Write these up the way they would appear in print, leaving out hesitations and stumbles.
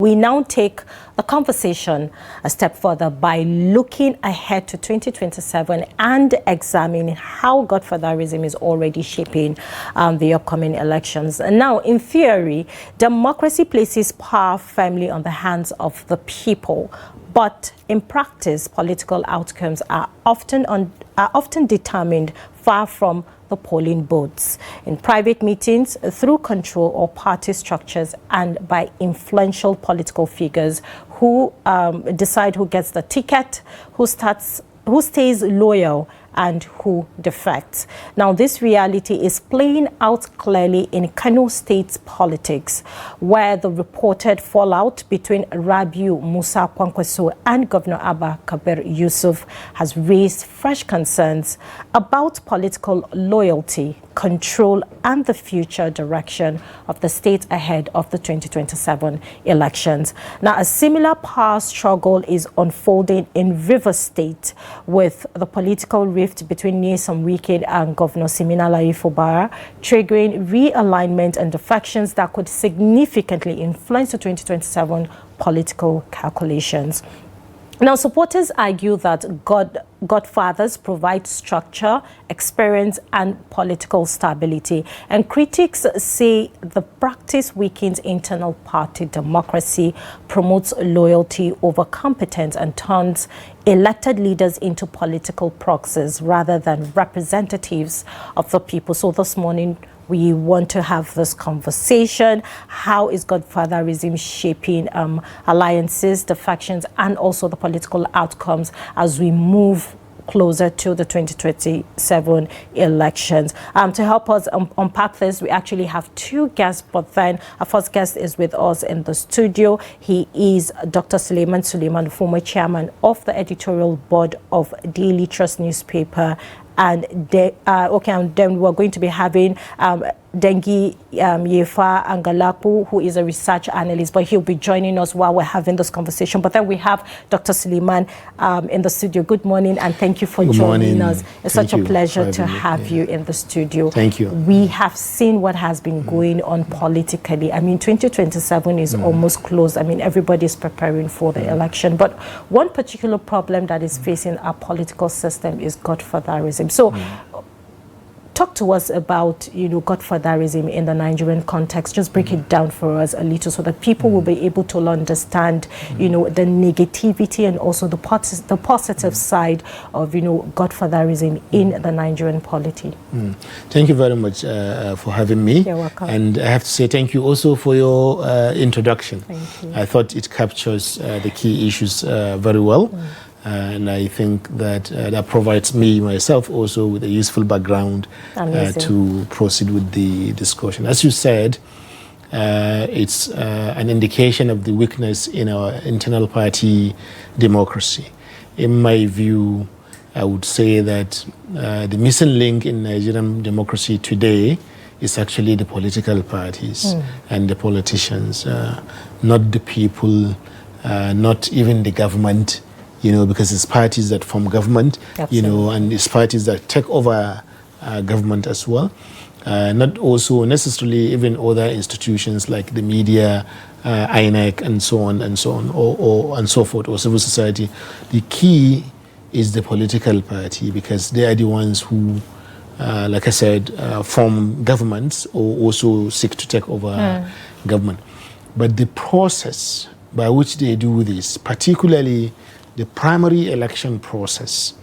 We now take the conversation a step further by looking ahead to 2027 and examining how godfatherism is already shaping the upcoming elections. And now, in theory, democracy places power firmly on the hands of the people. But in practice, political outcomes are often determined far from the polling booths, in private meetings, through control or party structures, and by influential political figures who decide who gets the ticket, who stays loyal, and who defects. Now, this reality is playing out clearly in Kano State's politics, where the reported fallout between Rabiu Musa Kwankwaso and Governor Abba Kabir Yusuf has raised fresh concerns about political loyalty, control, and the future direction of the state ahead of the 2027 elections. Now, a similar power struggle is unfolding in Rivers State, with the political rift between Nyesom Wike and Governor Siminalayi Fubara triggering realignment and defections that could significantly influence the 2027 political calculations. Now, supporters argue that godfathers provide structure, experience, and political stability. And critics say the practice weakens internal party democracy, promotes loyalty over competence, and turns elected leaders into political proxies rather than representatives of the people. So this morning, we want to have this conversation. How is godfatherism shaping alliances, the factions, and also the political outcomes as we move closer to the 2027 elections? To help us unpack this, we actually have two guests, but then our first guest is with us in the studio. He is Dr. Suleiman, former chairman of the editorial board of Daily Trust newspaper. And then we're going to be having Dengiyefa Angalapu, who is a research analyst, but he'll be joining us while we're having this conversation. But then we have Dr. Suleiman in the studio. Good morning, and thank you for joining us. It's such a pleasure to have you in the studio. Thank you. We have seen what has been going on politically. I mean, 2027 is almost close. I mean, everybody's preparing for the election. But one particular problem that is facing our political system is godfatherism. So, talk to us about, godfatherism in the Nigerian context. Just break it down for us a little so that people will be able to understand, the negativity and also the positive side of, godfatherism in the Nigerian polity. Thank you very much for having me. You're welcome. And I have to say thank you also for your introduction. Thank you. I thought it captures the key issues very well. And I think that that provides me, myself, also with a useful background to proceed with the discussion. As you said, it's an indication of the weakness in our internal party democracy. In my view, I would say that the missing link in Nigerian democracy today is actually the political parties and the politicians, not the people, not even the government. Because it's parties that form government, and it's parties that take over government as well. Not also necessarily even other institutions like the media, INEC, and so on, and so forth, or civil society. The key is the political party, because they are the ones who, like I said, form governments or also seek to take over government. But the process by which they do this, particularly the primary election process,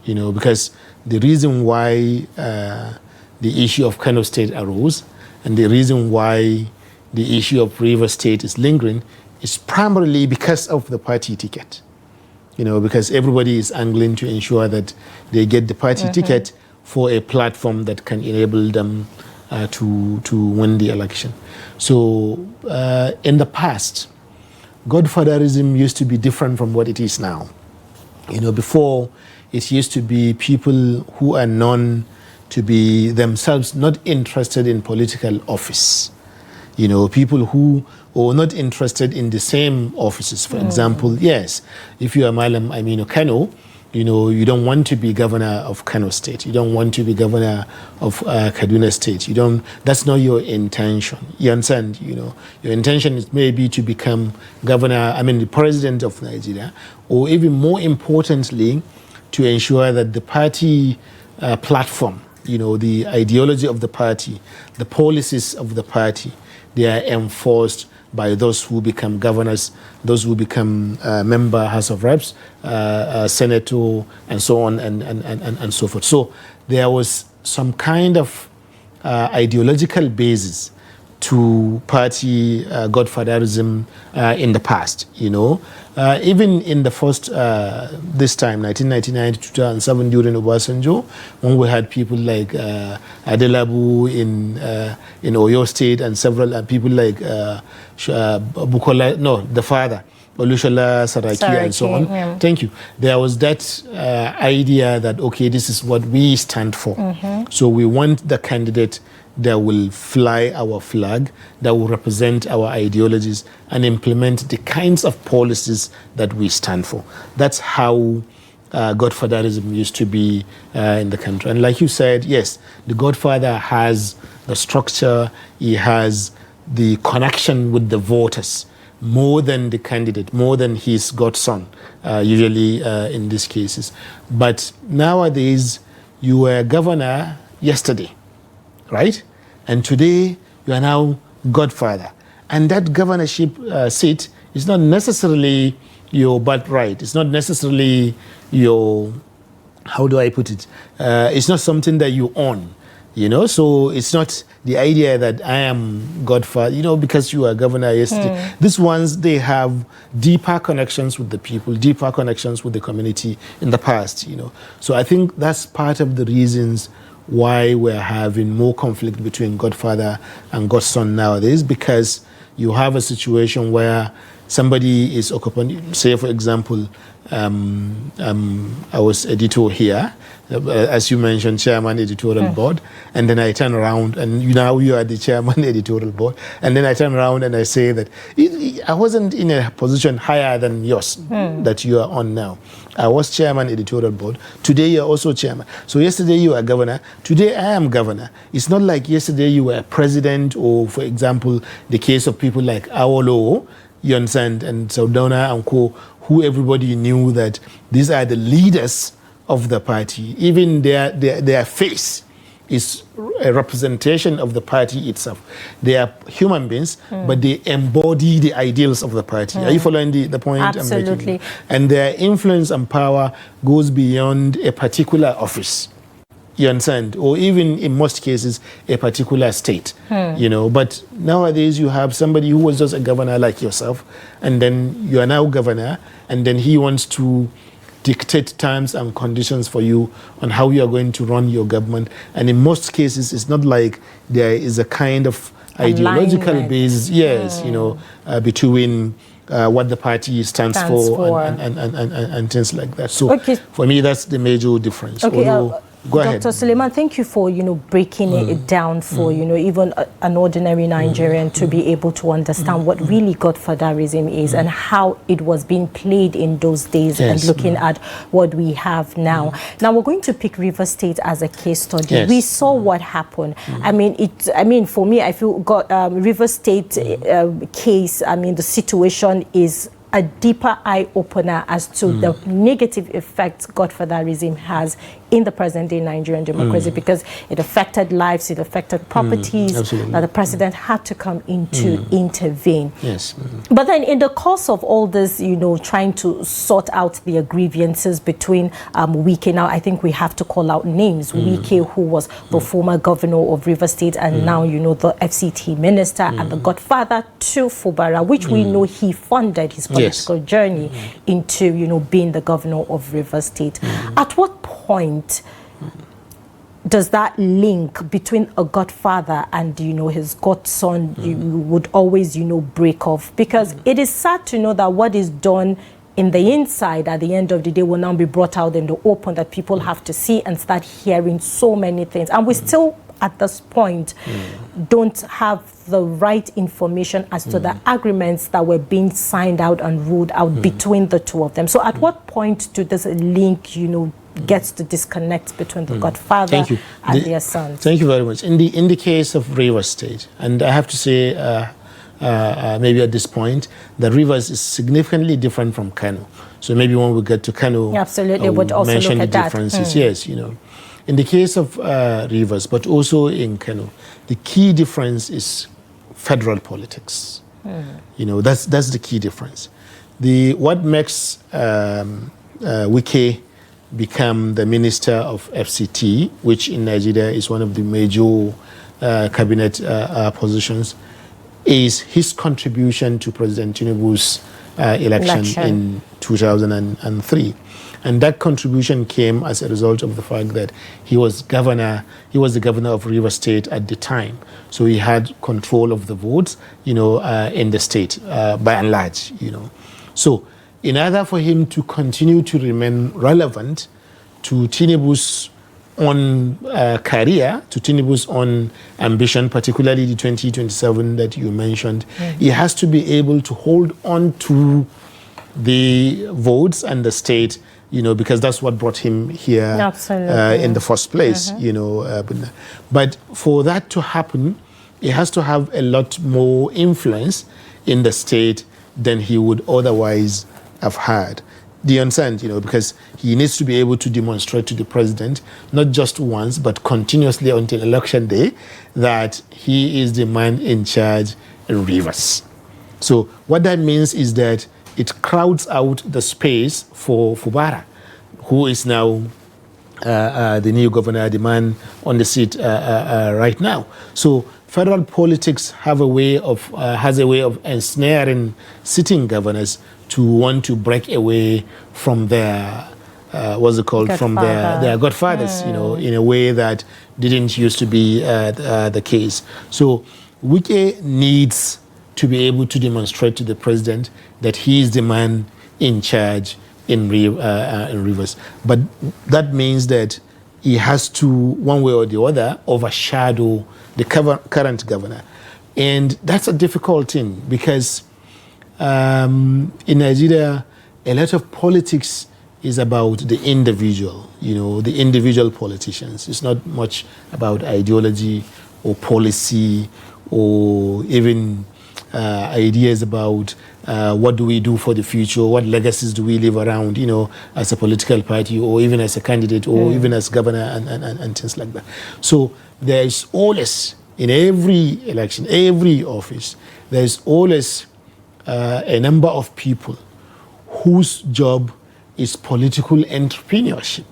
because the reason why the issue of Kano State arose and the reason why the issue of River State is lingering is primarily because of the party ticket. Because everybody is angling to ensure that they get the party ticket for a platform that can enable them to win the election. So in the past, godfatherism used to be different from what it is now. Before, it used to be people who are known to be themselves not interested in political office. People who are not interested in the same offices. For example, yes, if you are Malam Aminu Kano, you know, you don't want to be governor of Kano State. You don't want to be governor of Kaduna State. You don't. That's not your intention. You understand? You know, your intention is maybe to become governor. I mean, the president of Nigeria, or even more importantly, to ensure that the party platform, you know, the ideology of the party, the policies of the party, they are enforced by those who become governors, those who become member House of Reps, senator, and so on, and so forth. So there was some kind of ideological basis to party godfatherism in the past, you know. Even in the first, this time, 1999 to 2007, during Obasanjo, when we had people like Angalapu in Oyo State, and several people like Bukola, no, the father, Olushola Saraki, and so on. Yeah. Thank you. There was that idea that, okay, this is what we stand for. So we want the candidate that will fly our flag, that will represent our ideologies and implement the kinds of policies that we stand for. That's how godfatherism used to be in the country. And like you said, yes, the godfather has the structure, he has the connection with the voters, more than the candidate, more than his godson, usually in these cases. But nowadays, you were governor yesterday, right? And today, you are now godfather. And that governorship seat is not necessarily your birthright. It's not necessarily your, how do I put it? It's not something that you own, you know? So it's not the idea that I am godfather, you know, because you are governor yesterday. These ones, they have deeper connections with the people, deeper connections with the community in the past, you know? So I think that's part of the reasons why we're having more conflict between godfather and godson nowadays, because you have a situation where somebody is occupying, say for example, I was editor here, as you mentioned, chairman editorial board, and then I turn around and now you are the chairman editorial board, and then I turn around and I say that I wasn't in a position higher than yours that you are on now. I was chairman editorial board. Today you are also chairman. So yesterday you were governor. Today I am governor. It's not like yesterday you were president, or for example, the case of people like Awolowo, you understand, and Saudona and Co., who everybody knew that these are the leaders of the party. Even their face is a representation of the party itself. They are human beings, but they embody the ideals of the party. Are you following the point Absolutely. I'm making? And their influence and power goes beyond a particular office. You understand? Or even in most cases, a particular state, you know. But nowadays you have somebody who was just a governor like yourself, and then you are now governor, and then he wants to dictate terms and conditions for you on how you are going to run your government. And in most cases, it's not like there is a kind of ideological basis, yes, you know, between what the party stands for. And things like that. So for me, that's the major difference. Okay, go ahead. Dr. Suleiman, thank you for, you know, breaking it down for, you know, even an ordinary Nigerian to be able to understand what really godfatherism is and how it was being played in those days, and looking at what we have now. Now we're going to pick River State as a case study. We saw what happened. I mean, for me, I feel River State case, I mean, the situation is a deeper eye-opener as to the negative effects godfatherism has in the present-day Nigerian democracy, because it affected lives, it affected properties, that the president had to come in to intervene. Yes. But then in the course of all this, you know, trying to sort out the grievances between Wike, now I think we have to call out names. Wike, who was the former governor of River State, and now, you know, the FCT minister, and the godfather to Fubara, which we know he funded his political journey into, you know, being the governor of River State. At what point does that link between a godfather and, you know, his godson you would always, you know, break off? Because it is sad to know that what is done in the inside at the end of the day will now be brought out in the open, that people have to see and start hearing so many things. And we still at this point don't have the right information as to the agreements that were being signed out and ruled out between the two of them. So at what point do this link, gets to disconnect between the godfather and their sons? Thank you very much. In the case of Rivers State, and I have to say maybe at this point, that Rivers is significantly different from Kano. So maybe when we get to Kano, absolutely, would also mention look at the differences. Yes, in the case of Rivers, but also in Kano, the key difference is federal politics. That's the key difference. What makes Wike become the minister of FCT, which in Nigeria is one of the major cabinet positions, is his contribution to President Tinubu's election in 2003. And that contribution came as a result of the fact that he was the governor of Rivers State at the time. So he had control of the votes, in the state, by and large, So in order for him to continue to remain relevant to Tinubu's own career, to Tinubu's own ambition, particularly the 2027 that you mentioned, he has to be able to hold on to the votes and the state, because that's what brought him here in the first place, But for that to happen, he has to have a lot more influence in the state than he would otherwise have had. Do you understand? Because he needs to be able to demonstrate to the president, not just once, but continuously until election day, that he is the man in charge in Rivers. So what that means is that it crowds out the space for Fubara, who is now the new governor, the man on the seat right now. So federal politics has a way of ensnaring sitting governors to want to break away from their from their godfathers, in a way that didn't used to be the case. So Wike needs to be able to demonstrate to the president that he is the man in charge in Rivers. But that means that he has to, one way or the other, overshadow the current governor. And that's a difficult thing because in Nigeria, a lot of politics is about the individual, the individual politicians. It's not much about ideology or policy or even ideas about what do we do for the future, what legacies do we leave around, as a political party or even as a candidate or even as governor and things like that. So there is always, in every election, every office, there is always a number of people whose job is political entrepreneurship,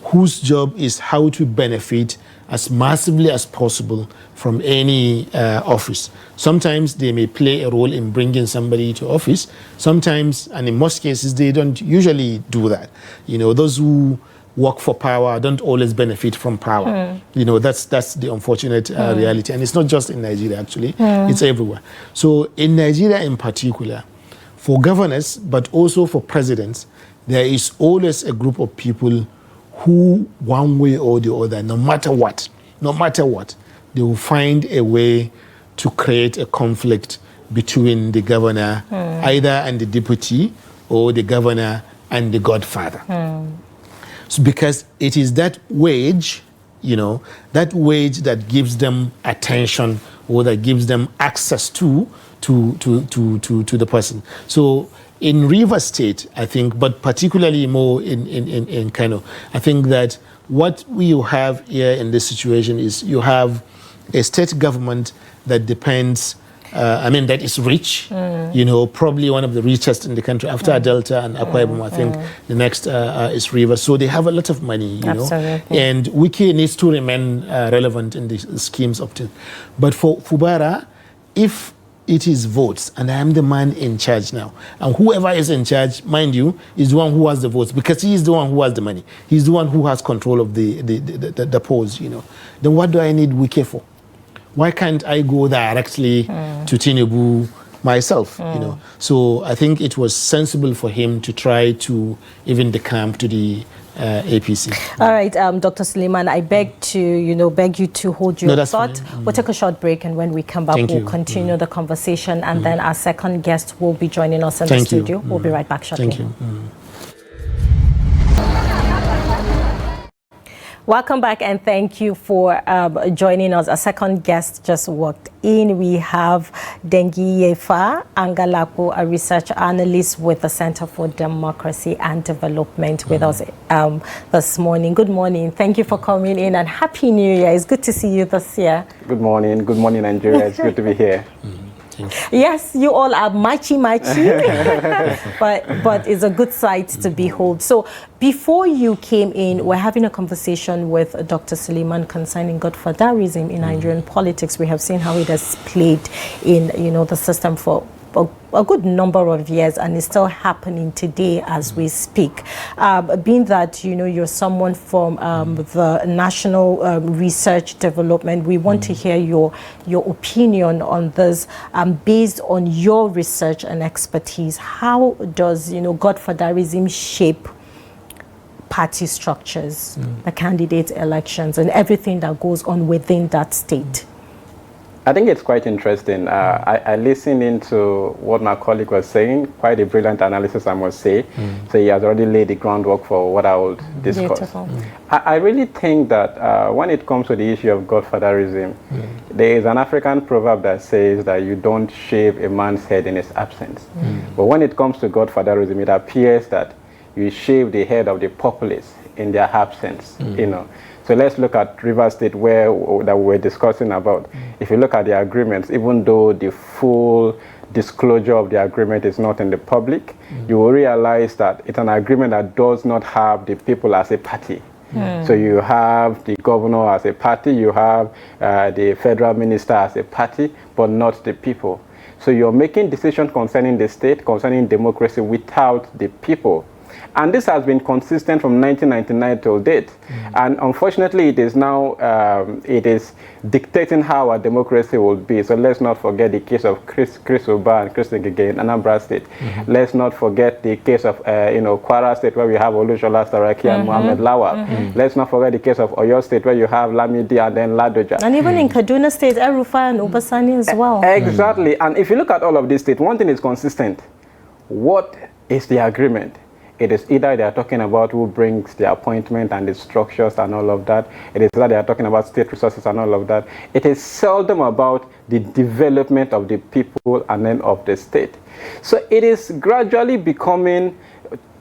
whose job is how to benefit as massively as possible from any office. Sometimes they may play a role in bringing somebody to office. Sometimes, and in most cases, they don't usually do that. Those who work for power don't always benefit from power. That's the unfortunate reality. And it's not just in Nigeria, actually. It's everywhere. So in Nigeria in particular, for governors, but also for presidents, there is always a group of people who, one way or the other, no matter what, they will find a way to create a conflict between the governor, either and the deputy, or the governor and the godfather. So because it is that wage, that gives them attention or that gives them access to the person. So in Rivers State, I think, but particularly more in Kano, I think that what we have here in this situation is you have a state government that depends, that is rich, probably one of the richest in the country after Delta and Akwa Ibom. I think the next is Rivers. So they have a lot of money, and Wike needs to remain relevant in the schemes of things. But for Fubara, if it is votes, and I am the man in charge now, and whoever is in charge, mind you, is the one who has the votes, because he is the one who has the money. He's the one who has control of the polls, Then what do I need Wike for? Why can't I go directly to Tinubu myself, So I think it was sensible for him to try to even decamp to the APC. All right, Dr. Suleiman, I beg to, beg you to hold your thought. We'll take a short break, and when we come back, we'll continue the conversation, and then our second guest will be joining us in the studio. We'll be right back shortly. Thank you. Welcome back, and thank you for joining us. A second guest just walked in. We have Dengiyefa Angalapu, a research analyst with the Center for Democracy and Development, with us this morning. Good morning. Thank you for coming in, and Happy New Year. It's good to see you this year. Good morning. Good morning, Nigeria. It's good to be here. Yes, you all are matchy, but it's a good sight to behold. So before you came in, we're having a conversation with Dr. Suleiman concerning godfatherism in Nigerian politics. We have seen how it has played in, the system for a good number of years, and it's still happening today as we speak. Being that you're someone from the National Research Development, we want to hear your opinion on this. Based on your research and expertise, how does godfatherism shape party structures, the candidate elections, and everything that goes on within that state? I think it's quite interesting. I listened into what my colleague was saying, quite a brilliant analysis, I must say. So he has already laid the groundwork for what I will discuss. I really think that when it comes to the issue of godfatherism, there is an African proverb that says that you don't shave a man's head in his absence. But when it comes to godfatherism, it appears that you shave the head of the populace in their absence, So let's look at Rivers State, that we were discussing about. If you look at the agreements, even though the full disclosure of the agreement is not in the public, you will realize that it's an agreement that does not have the people as a party. So you have the governor as a party, you have the federal minister as a party, but not the people. So you're making decisions concerning the state, concerning democracy, without the people. And this has been consistent from 1999 till date. And unfortunately, it is now, it is dictating how our democracy will be. So let's not forget the case of Chris Oba and Chris Ngige in Anambra State. Let's not forget the case of, Kwara State, where we have Olusola Saraki and Mohammed Lawal. Let's not forget the case of Oyo State, where you have Lamidi and then Ladoja. And even in Kaduna State, El-Rufai and Obasani as well. Exactly. And if you look at all of these states, one thing is consistent. What is the agreement? It is either they are talking about who brings the appointment and the structures and all of that. It is either they are talking about state resources and all of that. It is seldom about the development of the people and then of the state. So it is gradually becoming,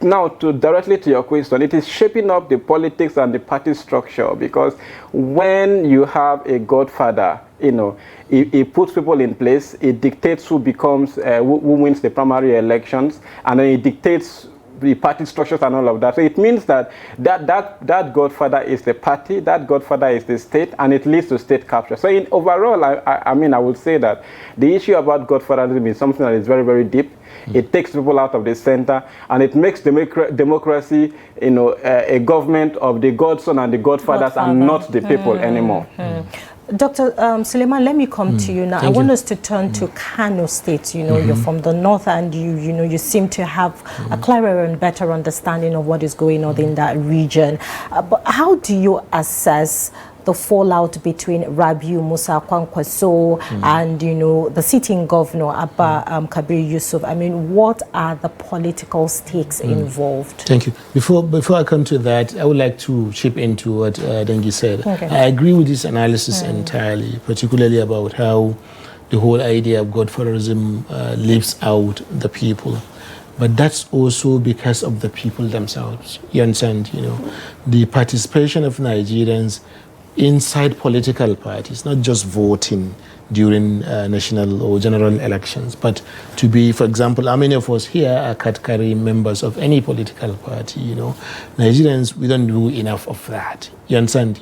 now directly to your question, it is shaping up the politics and the party structure, because when you have a godfather, he puts people in place, it dictates who becomes, who wins the primary elections, and then it dictates the party structures and all of that. So it means that that godfather is the party, that godfather is the state, and it leads to state capture. So overall, I would say that the issue about godfatherism is something that is very, very deep. It takes people out of the center, and it makes democracy, a government of the godson and the godfathers and not the people anymore. Dr. Suleiman, let me come to you now. I want us to turn to Kano State. You're from the north, and you seem to have a clearer and better understanding of what is going on in that region. But how do you assess the fallout between Rabiu Musa Kwankwaso and the sitting governor Abba Kabir Yusuf? I mean, what are the political stakes involved? Thank you. Before I come to that, I would like to chip into what Dengi said. I agree with this analysis entirely, particularly about how the whole idea of godfatherism leaves out the people. But that's also because of the people themselves. You understand, the participation of Nigerians inside political parties, not just voting during national or general elections, but to be, for example, how many of us here are category members of any political party, Nigerians, we don't do enough of that. You understand,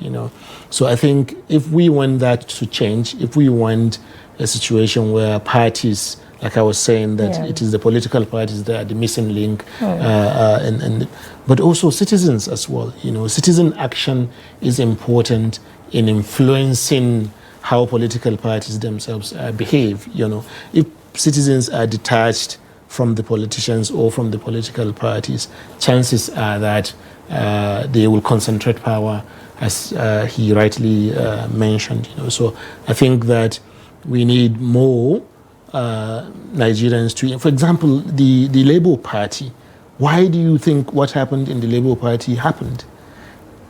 So I think if we want that to change, if we want a situation where parties, like I was saying, that it is the political parties that are the missing link, but also citizens as well. Citizen action is important in influencing how political parties themselves behave. If citizens are detached from the politicians or from the political parties, chances are that they will concentrate power, as he rightly mentioned. So I think that we need more Nigerians to, for example, the Labour Party. Why do you think what happened in the Labour Party happened?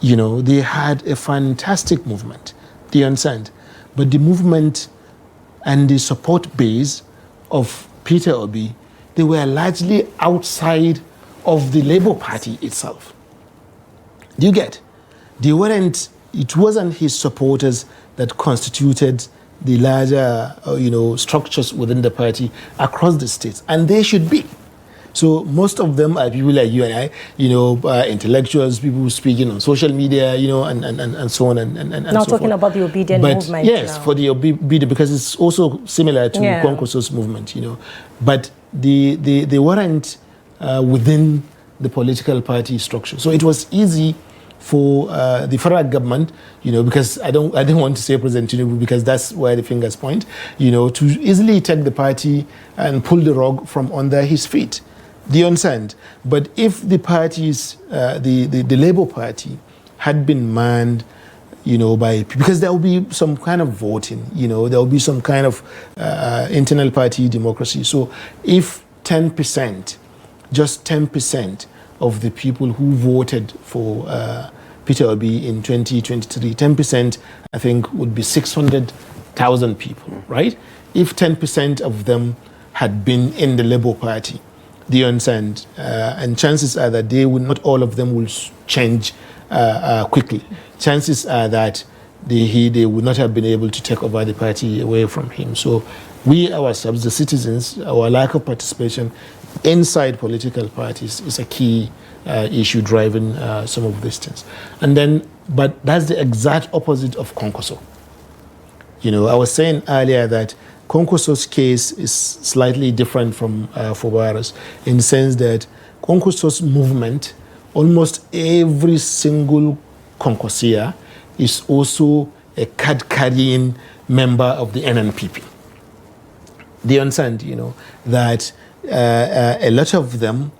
They had a fantastic movement. Do you understand? But the movement and the support base of Peter Obi, they were largely outside of the Labour Party itself. Do you get? It wasn't his supporters that constituted the larger, structures within the party across the states, and they should be. So most of them are people like you and I, intellectuals, people speaking on social media, and so on and now so talking forth. about the obedient movement. Yes, for the obedient, because it's also similar to Kwankwaso's movement, But they weren't within the political party structure. So it was easy for the federal government, because I don't want to say President Tinubu because that's where the fingers point, to easily take the party and pull the rug from under his feet. Do you understand? But if the parties, the Labour Party, had been manned, because there will be some kind of voting, there will be some kind of internal party democracy. So if 10%, just 10% of the people who voted for Peter Obi in 2023, 10%, I think, would be 600,000 people, right? If 10% of them had been in the Labour Party, do you understand? And chances are that not all of them will change quickly. Chances are that they would not have been able to take over the party away from him. So we ourselves, the citizens, our lack of participation inside political parties is a key issue driving some of these things. But that's the exact opposite of Kwankwaso. I was saying earlier that Kwankwaso's case is slightly different from Fubara's in the sense that Kwankwaso's movement, almost every single Kwankwasia is also a card-carrying member of the NNPP. Do you understand, that a lot of them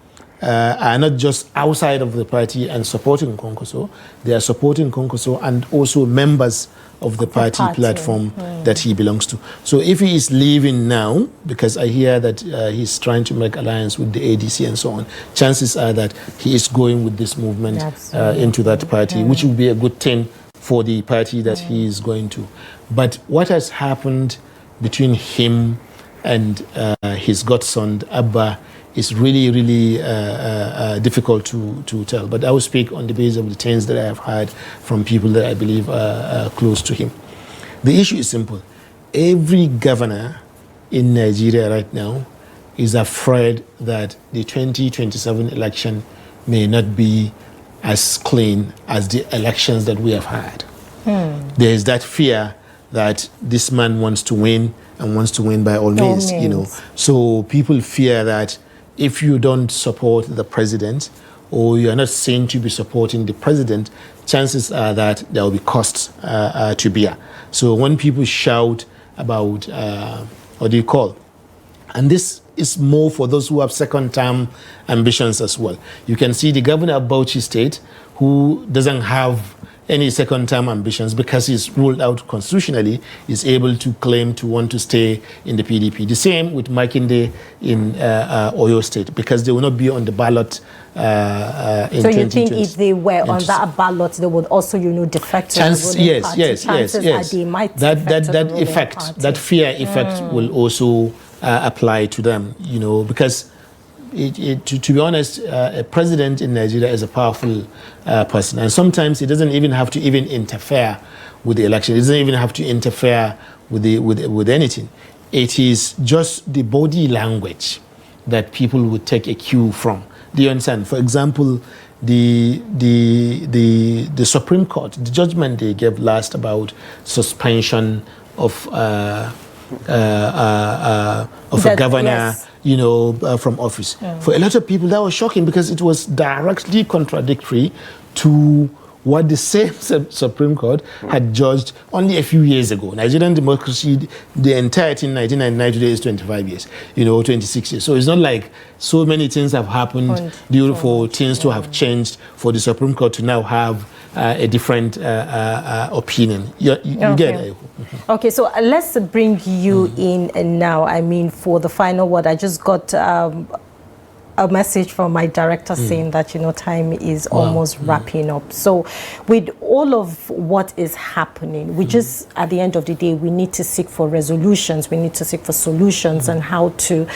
are not just outside of the party and supporting Kwankwaso, they are supporting Kwankwaso and also members of the party platform that he belongs to. So if he is leaving now, because I hear that he's trying to make alliance with the ADC and so on, chances are that he is going with this movement into that party, which will be a good thing for the party that he is going to. But what has happened between him and his godson, Abba, is really, really difficult to tell. But I will speak on the basis of the things that I have heard from people that I believe are close to him. The issue is simple. Every governor in Nigeria right now is afraid that the 2027 election may not be as clean as the elections that we have had. There is that fear that this man wants to win and wants to win by all means, So people fear that if you don't support the president or you are not seen to be supporting the president, chances are that there will be costs to bear. So when people shout about, what do you call? And this is more for those who have second-term ambitions as well. You can see the governor of Bauchi State who doesn't have any second-term ambitions because he's ruled out constitutionally, is able to claim to want to stay in the PDP. The same with Makinde in Oyo State, because they will not be on the ballot in 2020. So you think if they were on that ballot, they would also, defect to the ruling party? Yes. They might that effect, that fear effect will also apply to them, because to be honest, a president in Nigeria is a powerful person, and sometimes he doesn't even have to interfere with the election. He doesn't even have to interfere with anything. It is just the body language that people would take a cue from. Do you understand? For example, the Supreme Court, the judgment they gave last about suspension of a governor. From office. For a lot of people, that was shocking because it was directly contradictory to what the same Supreme Court had judged only a few years ago. Nigerian democracy, the entirety in 1999 today is 25 years, 26 years. So it's not like so many things have happened for things to have changed for the Supreme Court to now have a different opinion. You get it? Okay, so let's bring you in now. I mean, for the final word, I just got a message from my director saying that, time is almost wrapping up. So with all of what is happening, we just, at the end of the day, we need to seek for resolutions. We need to seek for solutions and how to,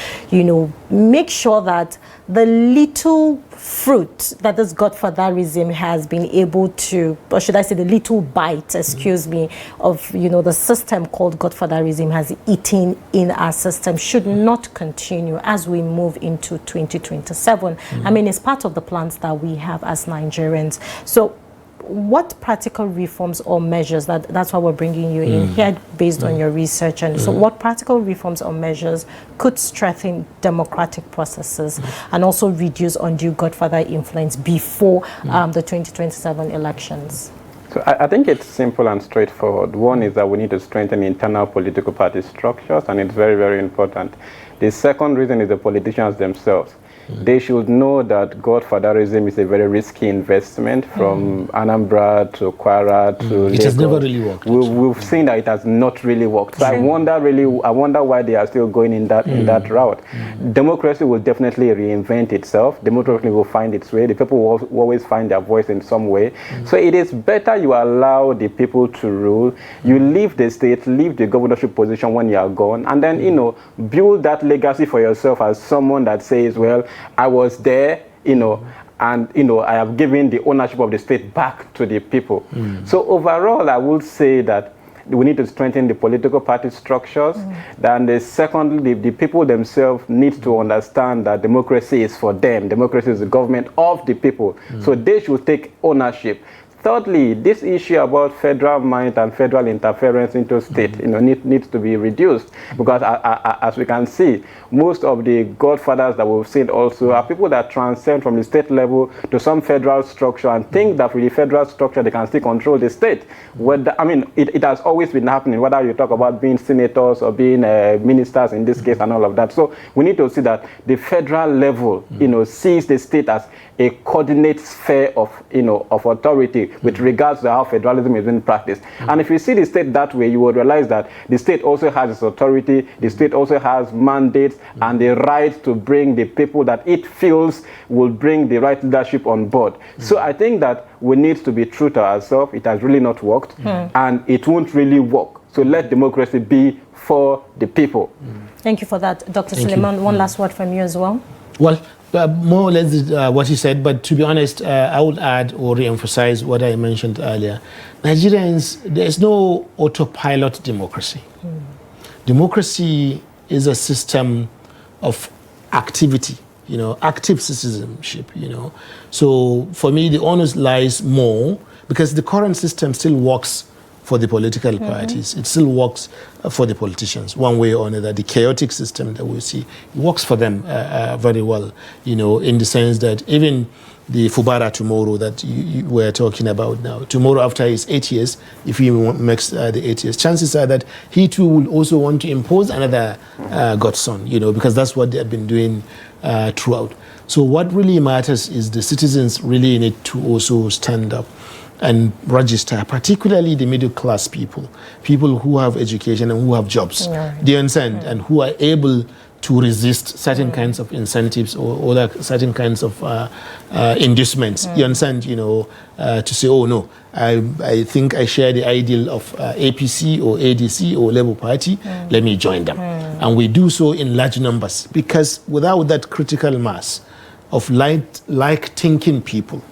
make sure that the little fruit that this godfatherism has been able to, or should I say the little bite, excuse me, of, the system called godfatherism has eaten in our system should not continue as we move into 2027. I mean, it's part of the plans that we have as Nigerians. So what practical reforms or measures, that's why we're bringing you in here based on your research, and so what practical reforms or measures could strengthen democratic processes and also reduce undue godfather influence before the 2027 elections? So I think it's simple and straightforward. One is that we need to strengthen internal political party structures, and it's very, very important. The second reason is the politicians themselves. They should know that godfatherism is a very risky investment, from Anambra to Kwara to Lagos. It has never really worked. We've seen that it has not really worked. So I wonder why they are still going in that route. Democracy will definitely reinvent itself. Democracy will find its way. The people will always find their voice in some way. So it is better you allow the people to rule. You leave the state, leave the governorship position when you are gone, and then build that legacy for yourself as someone that says, well, I was there, and I have given the ownership of the state back to the people. So overall, I would say that we need to strengthen the political party structures. Then secondly, the people themselves need to understand that democracy is for them. Democracy is the government of the people. So they should take ownership. Thirdly, this issue about federal might and federal interference into state, needs to be reduced, because as we can see, most of the godfathers that we've seen also are people that transcend from the state level to some federal structure and think that with the federal structure they can still control the state. It has always been happening, whether you talk about being senators or being ministers in this case and all of that. So we need to see that the federal level, sees the state as a coordinate sphere of authority with regards to how federalism is being practiced. And if you see the state that way, you will realize that the state also has its authority, the state also has mandates and the right to bring the people that it feels will bring the right leadership on board. So I think that we need to be true to ourselves. It has really not worked, and it won't really work. So let democracy be for the people. Thank you for that, Dr. Suleiman. One last word from you as well. Well, more or less what he said, but to be honest, I would add or re-emphasize what I mentioned earlier. Nigerians, there is no autopilot democracy. Democracy is a system of activity, active citizenship, So for me, the onus lies more, because the current system still works for the political parties. It still works for the politicians, one way or another. The chaotic system that we see works for them very well, in the sense that even the Fubara tomorrow that you were talking about now, tomorrow after his 8 years, if he makes the 8 years, chances are that he too will also want to impose another godson, because that's what they have been doing throughout. So what really matters is the citizens really need to also stand up and register, particularly the middle class people who have education and who have jobs. Do you understand? And who are able to resist certain kinds of incentives or certain kinds of inducements. You understand? To say, oh no, I think I share the ideal of APC or ADC or Labour Party. Let me join them, and we do so in large numbers, because without that critical mass of like-thinking people,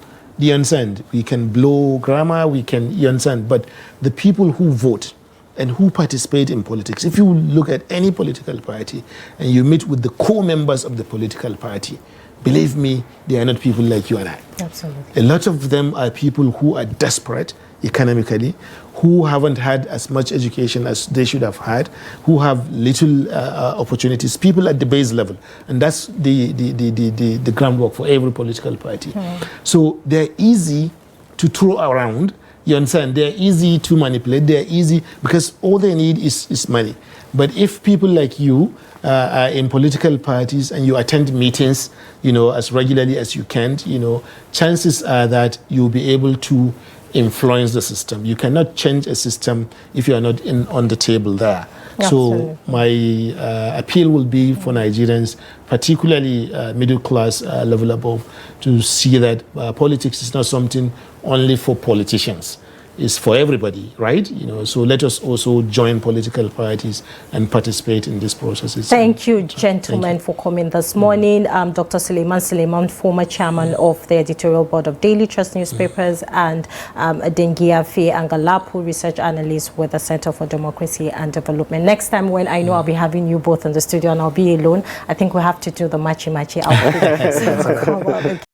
you understand? We can blow grammar, you understand? But the people who vote and who participate in politics, if you look at any political party and you meet with the core members of the political party, believe me, they are not people like you and I. Absolutely. A lot of them are people who are desperate economically, who haven't had as much education as they should have had, who have little opportunities, people at the base level. And that's the groundwork for every political party. So they're easy to throw around. You understand? They're easy to manipulate. They're easy because all they need is money. But if people like you are in political parties and you attend meetings, as regularly as you can, chances are that you'll be able to influence the system. You cannot change a system if you are not on the table there. Absolutely. So my appeal will be for Nigerians, particularly middle class level above, to see that politics is not something only for politicians. It's for everybody, right? So let us also join political parties and participate in these processes. Thank you, gentlemen, for coming this morning. Dr. Suleiman, former chairman of the editorial board of Daily Trust newspapers, and Dengiyefa Angalapu, research analyst with the Center for Democracy and Development. Next time, when I know I'll be having you both in the studio and I'll be alone, I think we have to do the machi-machi outfit.